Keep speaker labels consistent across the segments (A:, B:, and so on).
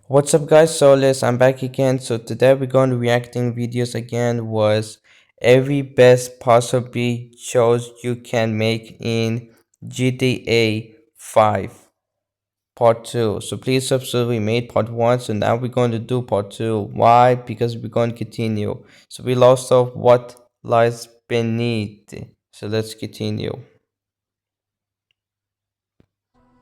A: What's up guys, Saulius, I'm back again. So today we're going to reacting videos again was every best possibly shows you can make in GTA 5 part 2. So please subscribe, we made part 1, so now we're going to do part 2. Why? Because we're going to continue. So we lost off what lies beneath. So let's continue.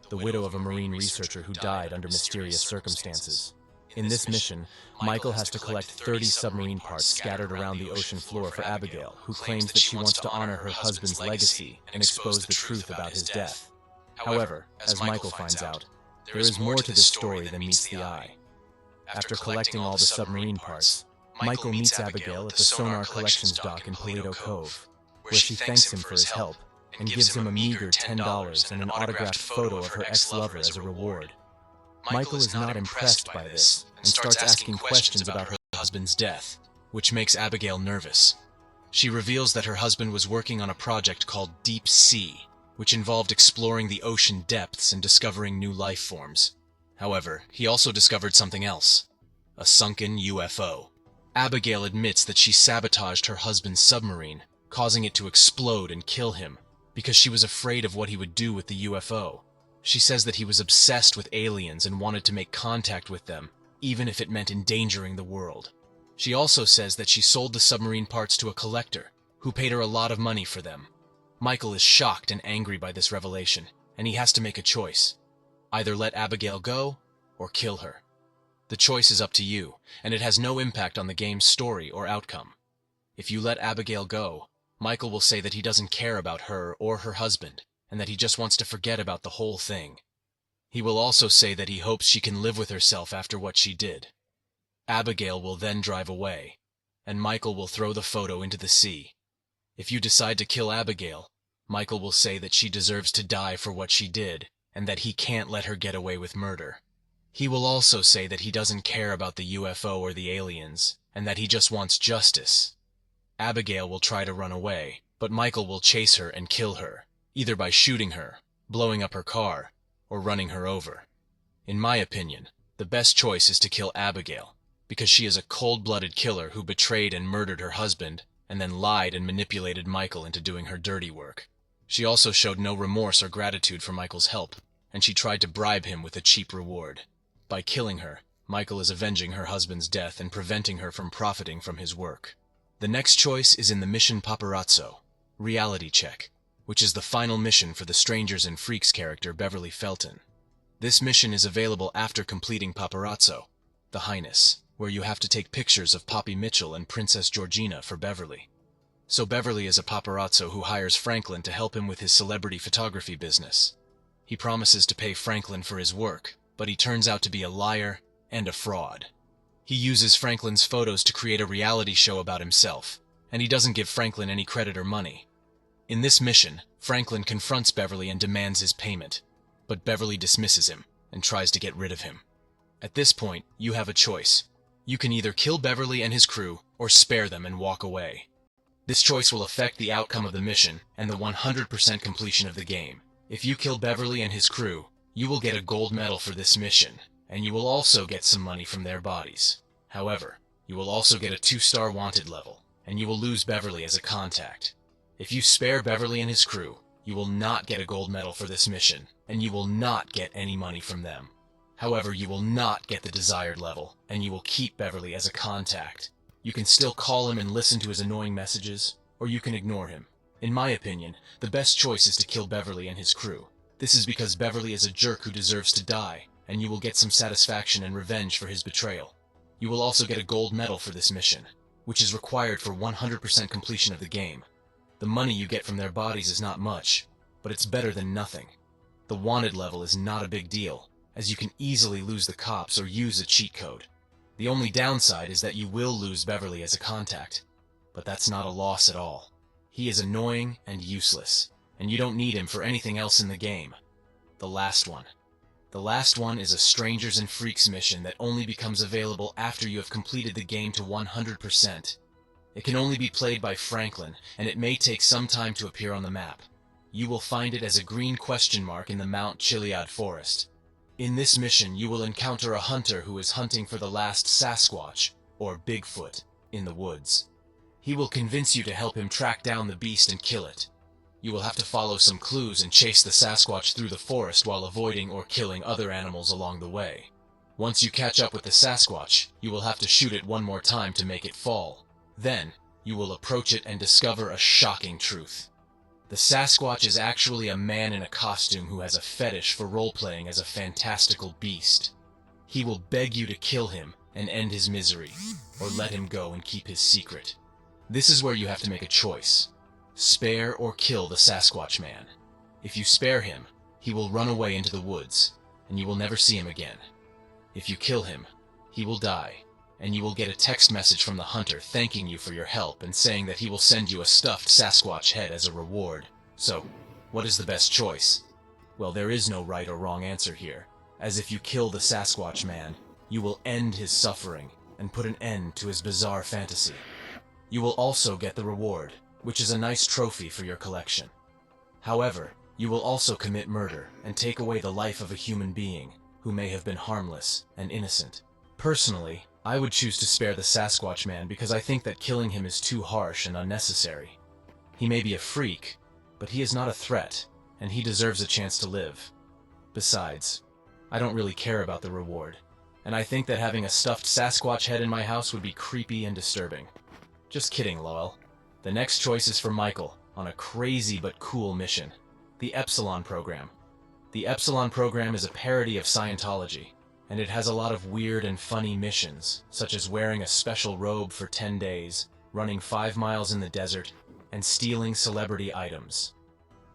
B: The widow of a marine researcher who died under mysterious circumstances. In this mission, Michael has to collect 30 submarine parts scattered around the ocean floor for Abigail, who claims that she wants to honor her husband's legacy and expose the truth about his death. However, as Michael finds out, there is more to this story than meets the eye. After collecting all the submarine parts, Michael meets Abigail at the Sonar Collections dock in Paleto Cove, where she thanks him for his help and gives him a meager $10 and an autographed photo of her ex-lover as a reward. Michael is not impressed by this and starts asking questions about her husband's death, which makes Abigail nervous. She reveals that her husband was working on a project called Deep Sea, which involved exploring the ocean depths and discovering new life forms. However, he also discovered something else: a sunken UFO. Abigail admits that she sabotaged her husband's submarine, causing it to explode and kill him, because she was afraid of what he would do with the UFO. She says that he was obsessed with aliens and wanted to make contact with them, even if it meant endangering the world. She also says that she sold the submarine parts to a collector, who paid her a lot of money for them. Michael is shocked and angry by this revelation, and he has to make a choice. Either let Abigail go, or kill her. The choice is up to you, and it has no impact on the game's story or outcome. If you let Abigail go, Michael will say that he doesn't care about her or her husband, and that he just wants to forget about the whole thing. He will also say that he hopes she can live with herself after what she did. Abigail will then drive away, and Michael will throw the photo into the sea. If you decide to kill Abigail, Michael will say that she deserves to die for what she did, and that he can't let her get away with murder. He will also say that he doesn't care about the UFO or the aliens, and that he just wants justice. Abigail will try to run away, but Michael will chase her and kill her, either by shooting her, blowing up her car, or running her over. In my opinion, the best choice is to kill Abigail, because she is a cold-blooded killer who betrayed and murdered her husband, and then lied and manipulated Michael into doing her dirty work. She also showed no remorse or gratitude for Michael's help, and she tried to bribe him with a cheap reward. By killing her, Michael is avenging her husband's death and preventing her from profiting from his work. The next choice is in the mission Paparazzo, Reality Check, which is the final mission for the Strangers and Freaks character Beverly Felton. This mission is available after completing Paparazzo, the Highness, where you have to take pictures of Poppy Mitchell and Princess Georgina for Beverly. So Beverly is a paparazzo who hires Franklin to help him with his celebrity photography business. He promises to pay Franklin for his work, but he turns out to be a liar and a fraud. He uses Franklin's photos to create a reality show about himself, and he doesn't give Franklin any credit or money. In this mission, Franklin confronts Beverly and demands his payment, but Beverly dismisses him and tries to get rid of him. At this point, you have a choice. You can either kill Beverly and his crew, or spare them and walk away. This choice will affect the outcome of the mission and the 100% completion of the game. If you kill Beverly and his crew, you will get a gold medal for this mission, and you will also get some money from their bodies. However, you will also get a 2-star wanted level, and you will lose Beverly as a contact. If you spare Beverly and his crew, you will not get a gold medal for this mission, and you will not get any money from them. However, you will not get the desired level, and you will keep Beverly as a contact. You can still call him and listen to his annoying messages, or you can ignore him. In my opinion, the best choice is to kill Beverly and his crew. This is because Beverly is a jerk who deserves to die, and you will get some satisfaction and revenge for his betrayal. You will also get a gold medal for this mission, which is required for 100% completion of the game. The money you get from their bodies is not much, but it's better than nothing. The wanted level is not a big deal, as you can easily lose the cops or use a cheat code. The only downside is that you will lose Beverly as a contact, but that's not a loss at all. He is annoying and useless, and you don't need him for anything else in the game. The last one. The last one is a Strangers and Freaks mission that only becomes available after you have completed the game to 100%. It can only be played by Franklin, and it may take some time to appear on the map. You will find it as a green question mark in the Mount Chiliad forest. In this mission, you will encounter a hunter who is hunting for the last Sasquatch, or Bigfoot, in the woods. He will convince you to help him track down the beast and kill it. You will have to follow some clues and chase the Sasquatch through the forest while avoiding or killing other animals along the way. Once you catch up with the Sasquatch, you will have to shoot it one more time to make it fall. Then, you will approach it and discover a shocking truth. The Sasquatch is actually a man in a costume who has a fetish for role-playing as a fantastical beast. He will beg you to kill him and end his misery, or let him go and keep his secret. This is where you have to make a choice. Spare or kill the Sasquatch man. If you spare him, he will run away into the woods, and you will never see him again. If you kill him, he will die, and you will get a text message from the hunter thanking you for your help and saying that he will send you a stuffed Sasquatch head as a reward. So, what is the best choice? Well, there is no right or wrong answer here, as if you kill the Sasquatch man, you will end his suffering and put an end to his bizarre fantasy. You will also get the reward, which is a nice trophy for your collection. However, you will also commit murder and take away the life of a human being who may have been harmless and innocent. Personally, I would choose to spare the Sasquatch man because I think that killing him is too harsh and unnecessary. He may be a freak, but he is not a threat, and he deserves a chance to live. Besides, I don't really care about the reward, and I think that having a stuffed Sasquatch head in my house would be creepy and disturbing. Just kidding, Lowell. The next choice is for Michael, on a crazy but cool mission. The Epsilon Program. The Epsilon Program is a parody of Scientology, and it has a lot of weird and funny missions, such as wearing a special robe for 10 days, running 5 miles in the desert, and stealing celebrity items.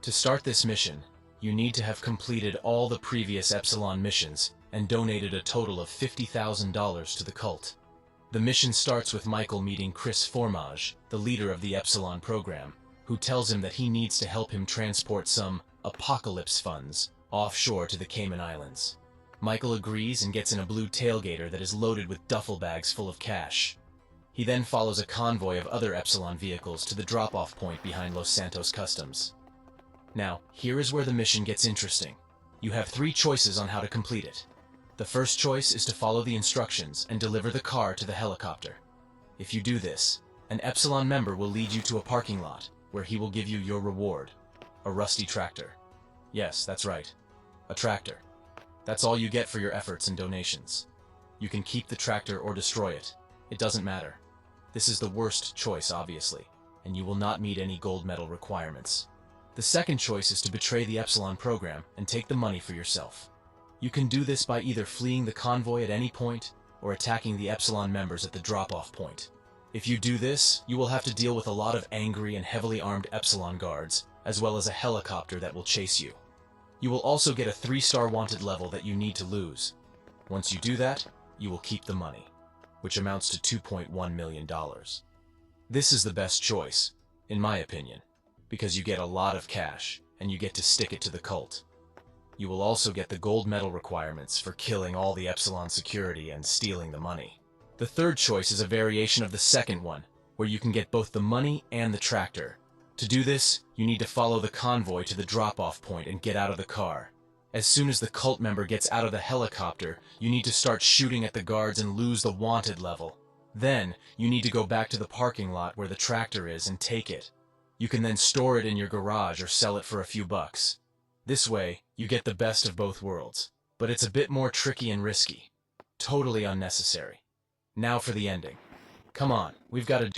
B: To start this mission, you need to have completed all the previous Epsilon missions and donated a total of $50,000 to the cult. The mission starts with Michael meeting Chris Formage, the leader of the Epsilon program, who tells him that he needs to help him transport some apocalypse funds offshore to the Cayman Islands. Michael agrees and gets in a blue tailgater that is loaded with duffel bags full of cash. He then follows a convoy of other Epsilon vehicles to the drop-off point behind Los Santos Customs. Now, here is where the mission gets interesting. You have 3 choices on how to complete it. The first choice is to follow the instructions and deliver the car to the helicopter. If you do this, an Epsilon member will lead you to a parking lot where he will give you your reward, a rusty tractor. Yes, that's right, a tractor. That's all you get for your efforts and donations. You can keep the tractor or destroy it. It doesn't matter. This is the worst choice, obviously, and you will not meet any gold medal requirements. The second choice is to betray the Epsilon program and take the money for yourself. You can do this by either fleeing the convoy at any point or attacking the Epsilon members at the drop-off point. If you do this, you will have to deal with a lot of angry and heavily armed Epsilon guards, as well as a helicopter that will chase you. You will also get a 3-star wanted level that you need to lose. Once you do that, you will keep the money, which amounts to $2.1 million. This is the best choice, in my opinion, because you get a lot of cash and you get to stick it to the cult. You will also get the gold medal requirements for killing all the Epsilon security and stealing the money. The third choice is a variation of the second one, where you can get both the money and the tractor. To do this, you need to follow the convoy to the drop-off point and get out of the car. As soon as the cult member gets out of the helicopter, you need to start shooting at the guards and lose the wanted level. Then, you need to go back to the parking lot where the tractor is and take it. You can then store it in your garage or sell it for a few bucks. This way, you get the best of both worlds, but it's a bit more tricky and risky. Totally unnecessary. Now for the ending. Come on, we've got to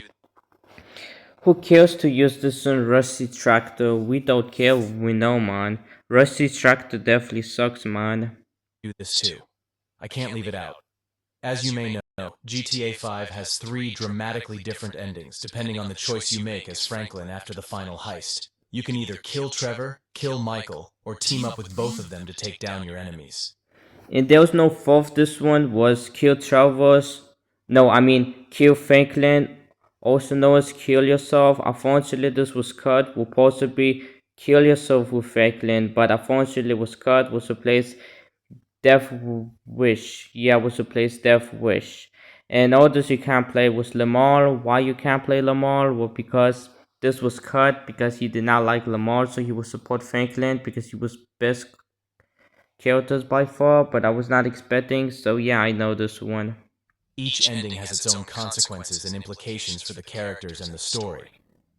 A: Who cares to use this on Rusty Tractor? We don't care, we know, man. Rusty Tractor definitely sucks, man.
B: do this too. I can't leave it out. As you may know, GTA 5 has 3 dramatically different endings depending on the choice you make as Franklin after the final heist. You can either kill Trevor, kill Michael, or team up with both of them to take down your enemies.
A: And there was no fourth. This one was Kill Travers. No, I mean Kill Franklin, also known as Kill Yourself. Unfortunately, this was cut. Will possibly Kill Yourself with Franklin, but unfortunately was cut. Was replaced Death Wish. Yeah, was replaced Death Wish. And all this you can't play was Lamar. Why you can't play Lamar? Well, because this was cut because he did not like Lamar, so he would support Franklin because he was best killed us by far, but I was not expecting. So yeah, I know this one.
B: Each ending has its own consequences and implications for the characters and the story.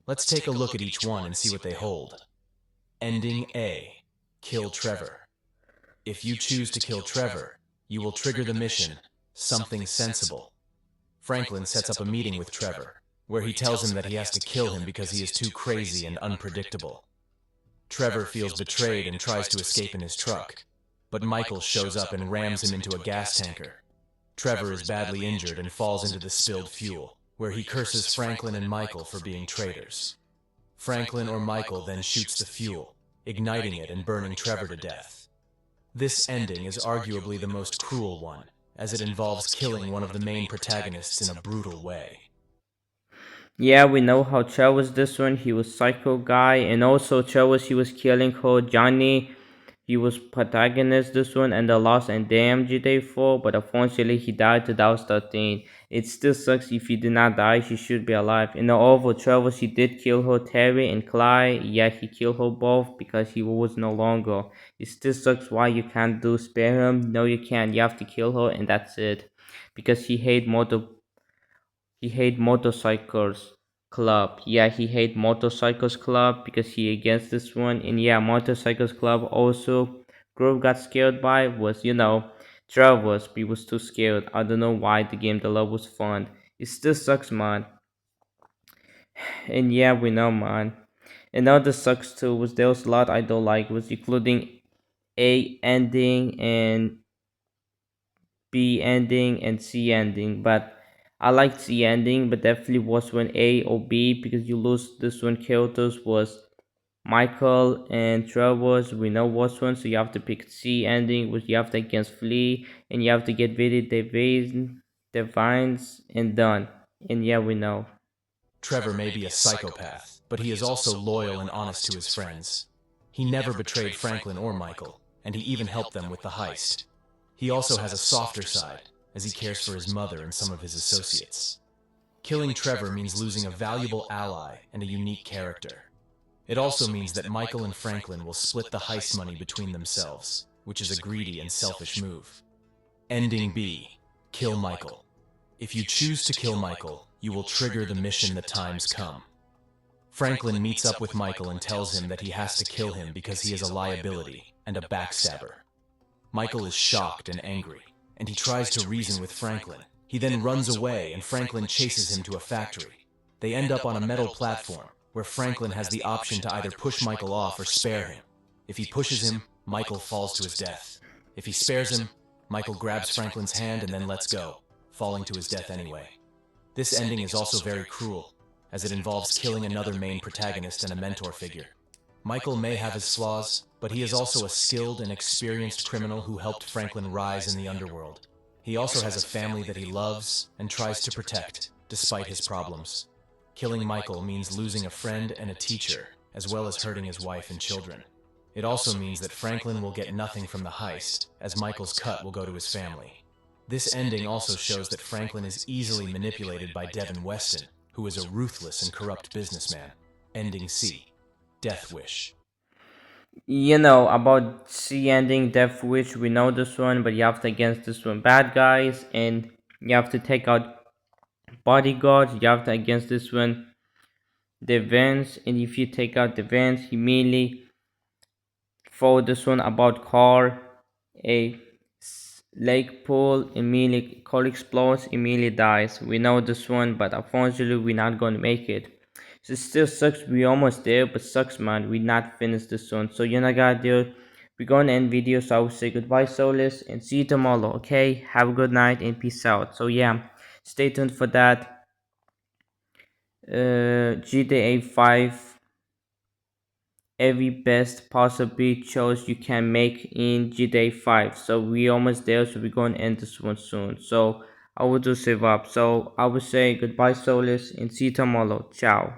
B: Let's take a look at each one and see what they hold. Ending A. Kill Trevor. If you choose to kill Trevor, you will trigger the mission, Something Sensible. Franklin sets up a meeting with Trevor, where he tells him that he has to kill him because he is too crazy and unpredictable. Trevor feels betrayed and tries to escape in his truck, but Michael shows up and rams him into a gas tanker. Trevor is badly injured and falls into the spilled fuel, where he curses Franklin and Michael for being traitors. Franklin or Michael then shoots the fuel, igniting it and burning Trevor to death. This ending is arguably the most cruel one, as it involves killing one of the main protagonists in a brutal way.
A: Yeah, we know how Chell was this one. He was psycho guy, and also Chell was he was killing her Johnny. He was protagonist this one and the Lost and Damned GTA 4, but unfortunately he died 2013. It still sucks if he did not die. She should be alive. In the overall travels, he did kill her Terry and Clyde. Yeah, he killed her both because he was no longer. It still sucks why you can't do spare him. No, you can't. You have to kill her and that's it. Because he hate motorcycles club. Yeah, he hate motorcycles club because he against this one. And yeah, motorcycles club also Grove got scared by was Travis. He was too scared. I don't know why the game the love was fun. It still sucks, man. And yeah, we know, man. Another sucks too was there was a lot I don't like was including A ending and B ending and C ending, but I liked C ending, but definitely was when A or B because you lose this one characters was Michael and Trevor's. We know what's one, so you have to pick C ending, which you have to against Flea, and you have to get rid of Divines, and done. And yeah, we know.
B: Trevor may be a psychopath, but he is also loyal and honest to his friends. He never betrayed Franklin or Michael, and he even helped them with the heist. He also has a softer side, as he cares for his mother and some of his associates. Killing Trevor means losing a valuable ally and a unique character. It also means that Michael and Franklin will split the heist money between themselves, which is a greedy and selfish move. Ending B. Kill Michael. If you choose to kill Michael, you will trigger the mission The Times Come. Franklin meets up with Michael and tells him that he has to kill him because he is a liability and a backstabber. Michael is shocked and angry, and he tries to reason with Franklin. He then runs away and Franklin chases him to a factory. They end up on a metal platform, where Franklin has the option to either push Michael off or spare him. If he pushes him, Michael falls to his death. If he spares him, Michael grabs Franklin's hand and then lets go, falling to his death anyway. This ending is also very cruel, as it involves killing another main protagonist and a mentor figure. Michael may have his flaws, but he is also a skilled and experienced criminal who helped Franklin rise in the underworld. He also has a family that he loves and tries to protect, despite his problems. Killing Michael means losing a friend and a teacher, as well as hurting his wife and children. It also means that Franklin will get nothing from the heist, as Michael's cut will go to his family. This ending also shows that Franklin is easily manipulated by Devin Weston, who is a ruthless and corrupt businessman. Ending C. Death Wish.
A: About C ending Death Wish, we know this one, but you have to against this one bad guys, and you have to take out bodyguards. You have to against this one the vents, and if you take out the vents, immediately for this one about car, a lake pool, immediately car explodes, immediately dies. We know this one, but unfortunately we're not gonna make it. So it still sucks. We almost there, but sucks, man. We not finished this one. So you know, guys, there. We're gonna end video. So I will say goodbye, Saulius, and see you tomorrow. Okay, have a good night and peace out. So yeah, stay tuned for that. GTA 5 every best possibly choice you can make in GTA 5. So we almost there, so we're gonna end this one soon. So I will do save up. So I will say goodbye, Solus, and see you tomorrow. Ciao.